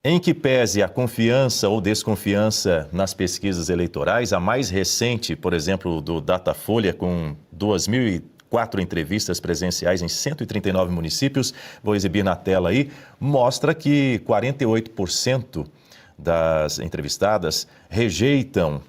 Em que pese a confiança ou desconfiança nas pesquisas eleitorais, a mais recente, por exemplo, do Datafolha, com 2.004 entrevistas presenciais em 139 municípios, vou exibir na tela aí, mostra que 48% das entrevistadas rejeitam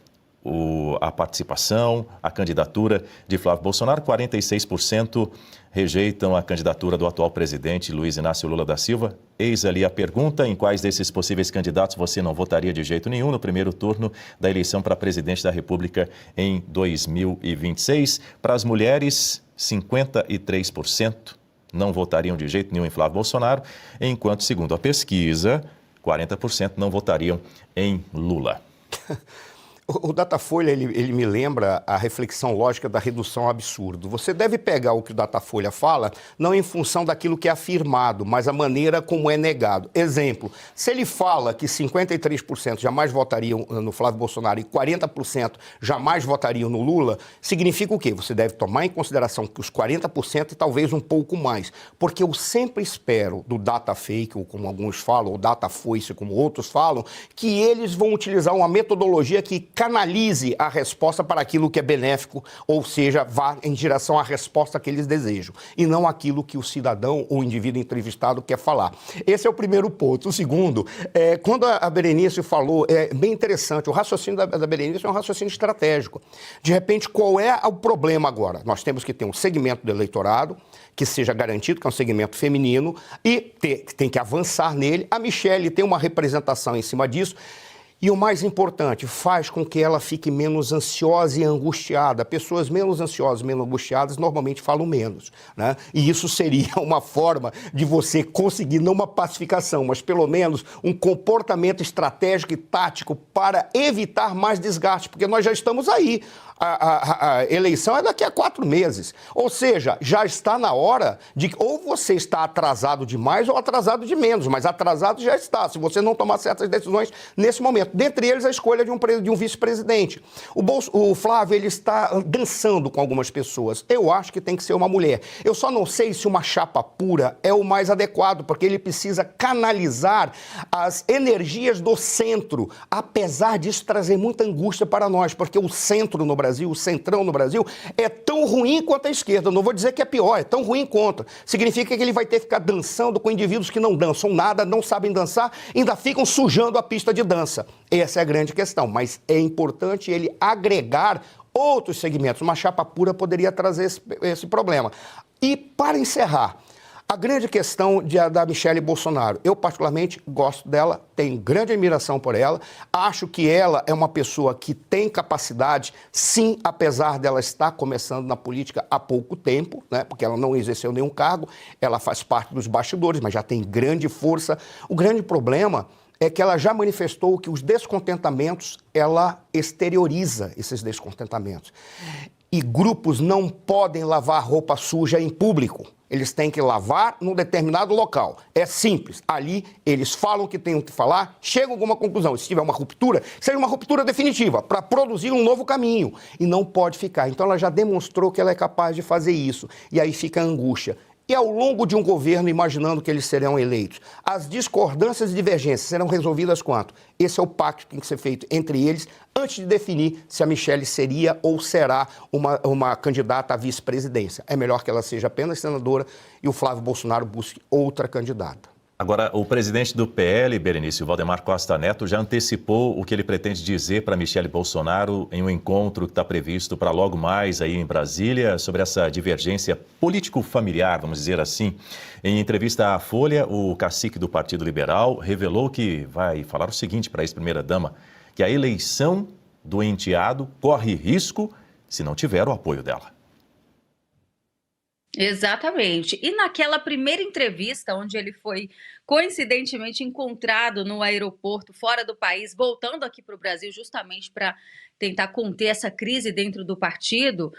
a participação, a candidatura de Flávio Bolsonaro, 46% rejeitam a candidatura do atual presidente Luiz Inácio Lula da Silva. Eis ali a pergunta: em quais desses possíveis candidatos você não votaria de jeito nenhum no primeiro turno da eleição para presidente da República em 2026? Para as mulheres, 53% não votariam de jeito nenhum em Flávio Bolsonaro, enquanto, segundo a pesquisa, 40% não votariam em Lula. O Datafolha, ele me lembra a reflexão lógica da redução ao absurdo. Você deve pegar o que o Datafolha fala, não em função daquilo que é afirmado, mas a maneira como é negado. Exemplo, se ele fala que 53% jamais votariam no Flávio Bolsonaro e 40% jamais votariam no Lula, significa o quê? Você deve tomar em consideração que os 40% e talvez um pouco mais. Porque eu sempre espero do data fake, ou como alguns falam, ou data foice, como outros falam, que eles vão utilizar uma metodologia que canalize a resposta para aquilo que é benéfico, ou seja, vá em direção à resposta que eles desejam, e não aquilo que o cidadão ou o indivíduo entrevistado quer falar. Esse é o primeiro ponto. O segundo, quando a Berenice falou, é bem interessante, o raciocínio da Berenice é um raciocínio estratégico. De repente, qual é o problema agora? Nós temos que ter um segmento do eleitorado que seja garantido, que é um segmento feminino, e tem que avançar nele. A Michelle tem uma representação em cima disso. E o mais importante, faz com que ela fique menos ansiosa e angustiada. Pessoas menos ansiosas, menos angustiadas, normalmente falam menos, né? E isso seria uma forma de você conseguir, não uma pacificação, mas pelo menos um comportamento estratégico e tático para evitar mais desgaste, porque nós já estamos aí. A eleição é daqui a 4 meses. Ou seja, já está na hora de ou você está atrasado demais ou atrasado de menos, mas atrasado já está, se você não tomar certas decisões nesse momento. Dentre eles, a escolha de um vice-presidente. O Flávio, ele está dançando com algumas pessoas. Eu acho que tem que ser uma mulher. Eu só não sei se uma chapa pura é o mais adequado, porque ele precisa canalizar as energias do centro, apesar disso trazer muita angústia para nós, porque o centro no Brasil, o centrão no Brasil, é tão ruim quanto a esquerda. Não vou dizer que é pior, é tão ruim quanto. Significa que ele vai ter que ficar dançando com indivíduos que não dançam nada, não sabem dançar, ainda ficam sujando a pista de dança. Essa é a grande questão, mas é importante ele agregar outros segmentos. Uma chapa pura poderia trazer esse problema. E, para encerrar, a grande questão da Michelle Bolsonaro, eu particularmente gosto dela, tenho grande admiração por ela, acho que ela é uma pessoa que tem capacidade, sim, apesar dela estar começando na política há pouco tempo, né, porque ela não exerceu nenhum cargo, ela faz parte dos bastidores, mas já tem grande força. O grande problema é que ela já manifestou que os descontentamentos, ela exterioriza esses descontentamentos. E grupos não podem lavar roupa suja em público. Eles têm que lavar num determinado local. É simples. Ali, eles falam o que têm que falar, chegam a alguma conclusão. Se tiver uma ruptura, seja uma ruptura definitiva, para produzir um novo caminho. E não pode ficar. Então, ela já demonstrou que ela é capaz de fazer isso. E aí fica a angústia. E ao longo de um governo, imaginando que eles serão eleitos, as discordâncias e divergências serão resolvidas quanto? Esse é o pacto que tem que ser feito entre eles antes de definir se a Michelle seria ou será uma candidata à vice-presidência. É melhor que ela seja apenas senadora e o Flávio Bolsonaro busque outra candidata. Agora, o presidente do PL, Berenice, o Valdemar Costa Neto, já antecipou o que ele pretende dizer para Michelle Bolsonaro em um encontro que está previsto para logo mais aí em Brasília, sobre essa divergência político-familiar, vamos dizer assim. Em entrevista à Folha, o cacique do Partido Liberal revelou que vai falar o seguinte para a ex-primeira-dama, que a eleição do enteado corre risco se não tiver o apoio dela. Exatamente. E naquela primeira entrevista, onde ele foi coincidentemente encontrado no aeroporto fora do país, voltando aqui para o Brasil justamente para tentar conter essa crise dentro do partido,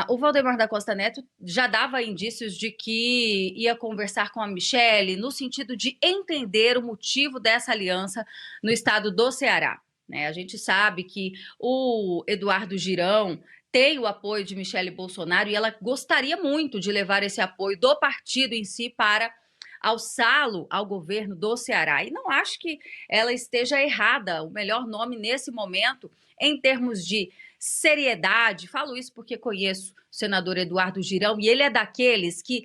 o Valdemar da Costa Neto já dava indícios de que ia conversar com a Michelle no sentido de entender o motivo dessa aliança no estado do Ceará, né? A gente sabe que o Eduardo Girão tem o apoio de Michelle Bolsonaro e ela gostaria muito de levar esse apoio do partido em si para alçá-lo ao governo do Ceará. E não acho que ela esteja errada, o melhor nome nesse momento, em termos de seriedade. Falo isso porque conheço o senador Eduardo Girão e ele é daqueles que...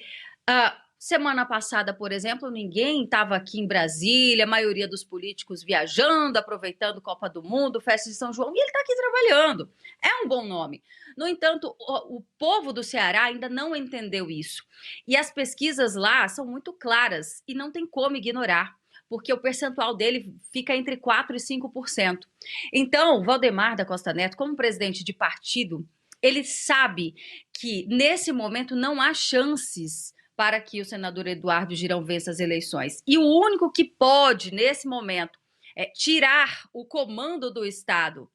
semana passada, por exemplo, ninguém estava aqui em Brasília, a maioria dos políticos viajando, aproveitando Copa do Mundo, festa de São João, e ele está aqui trabalhando. É um bom nome. No entanto, o povo do Ceará ainda não entendeu isso. E as pesquisas lá são muito claras e não tem como ignorar, porque o percentual dele fica entre 4% e 5%. Então, Valdemar da Costa Neto, como presidente de partido, ele sabe que, nesse momento, não há chances para que o senador Eduardo Girão vença as eleições. E o único que pode, nesse momento, tirar o comando do Estado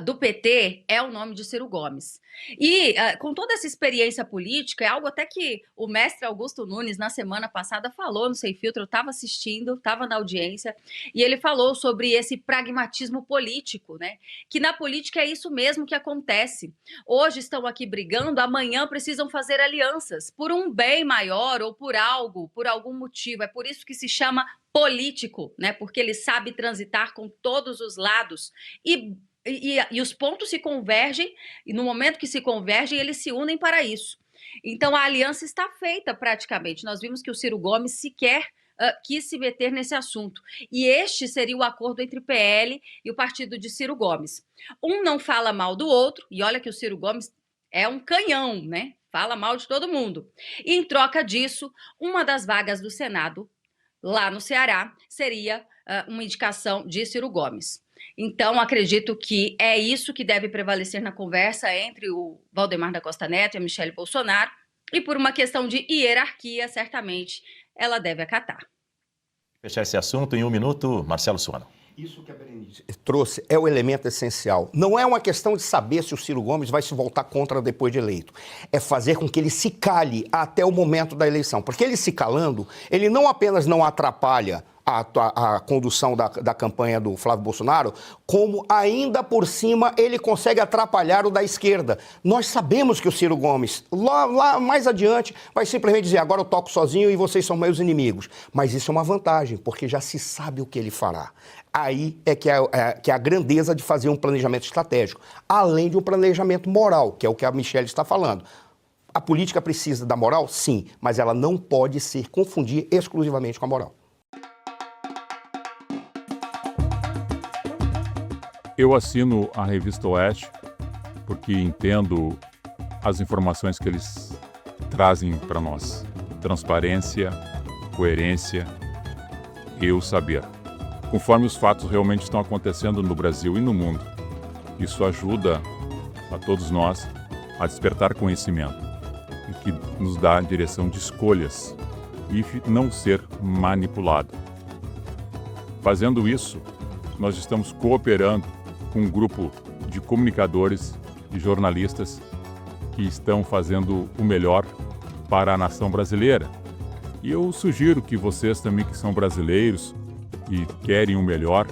do PT é o nome de Ciro Gomes. E com toda essa experiência política, é algo até que o mestre Augusto Nunes, na semana passada, falou no Sem Filtro. Eu estava assistindo, estava na audiência, e ele falou sobre esse pragmatismo político, né? Que na política é isso mesmo que acontece. Hoje estão aqui brigando, amanhã precisam fazer alianças por um bem maior ou por algo, por algum motivo. É por isso que se chama político, né? Porque ele sabe transitar com todos os lados e os pontos se convergem, e no momento que se convergem, eles se unem para isso. Então, a aliança está feita praticamente. Nós vimos que o Ciro Gomes sequer quis se meter nesse assunto. E este seria o acordo entre o PL e o partido de Ciro Gomes. Um não fala mal do outro, e olha que o Ciro Gomes é um canhão, né? Fala mal de todo mundo. E, em troca disso, uma das vagas do Senado, lá no Ceará, seria uma indicação de Ciro Gomes. Então, acredito que é isso que deve prevalecer na conversa entre o Valdemar da Costa Neto e a Michelle Bolsonaro, e por uma questão de hierarquia, certamente, ela deve acatar. Fechar esse assunto em 1 minuto, Marcelo Suano. Isso que a Berenice trouxe é o elemento essencial. Não é uma questão de saber se o Ciro Gomes vai se voltar contra depois de eleito. É fazer com que ele se cale até o momento da eleição. Porque ele se calando, ele não apenas não atrapalha a condução da campanha do Flávio Bolsonaro, como ainda por cima ele consegue atrapalhar o da esquerda. Nós sabemos que o Ciro Gomes, lá mais adiante, vai simplesmente dizer: agora eu toco sozinho e vocês são meus inimigos. Mas isso é uma vantagem, porque já se sabe o que ele fará. Aí é que é a grandeza de fazer um planejamento estratégico, além de um planejamento moral, que é o que a Michelle está falando. A política precisa da moral? Sim, mas ela não pode se confundir exclusivamente com a moral. Eu assino a Revista Oeste porque entendo as informações que eles trazem para nós. Transparência, coerência e o saber. Conforme os fatos realmente estão acontecendo no Brasil e no mundo. Isso ajuda a todos nós a despertar conhecimento e que nos dá a direção de escolhas e não ser manipulado. Fazendo isso, nós estamos cooperando com um grupo de comunicadores e jornalistas que estão fazendo o melhor para a nação brasileira. E eu sugiro que vocês também, que são brasileiros e querem o melhor,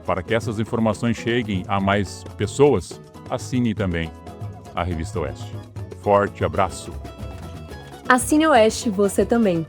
para que essas informações cheguem a mais pessoas, assinem também a Revista Oeste. Forte abraço! Assine Oeste você também.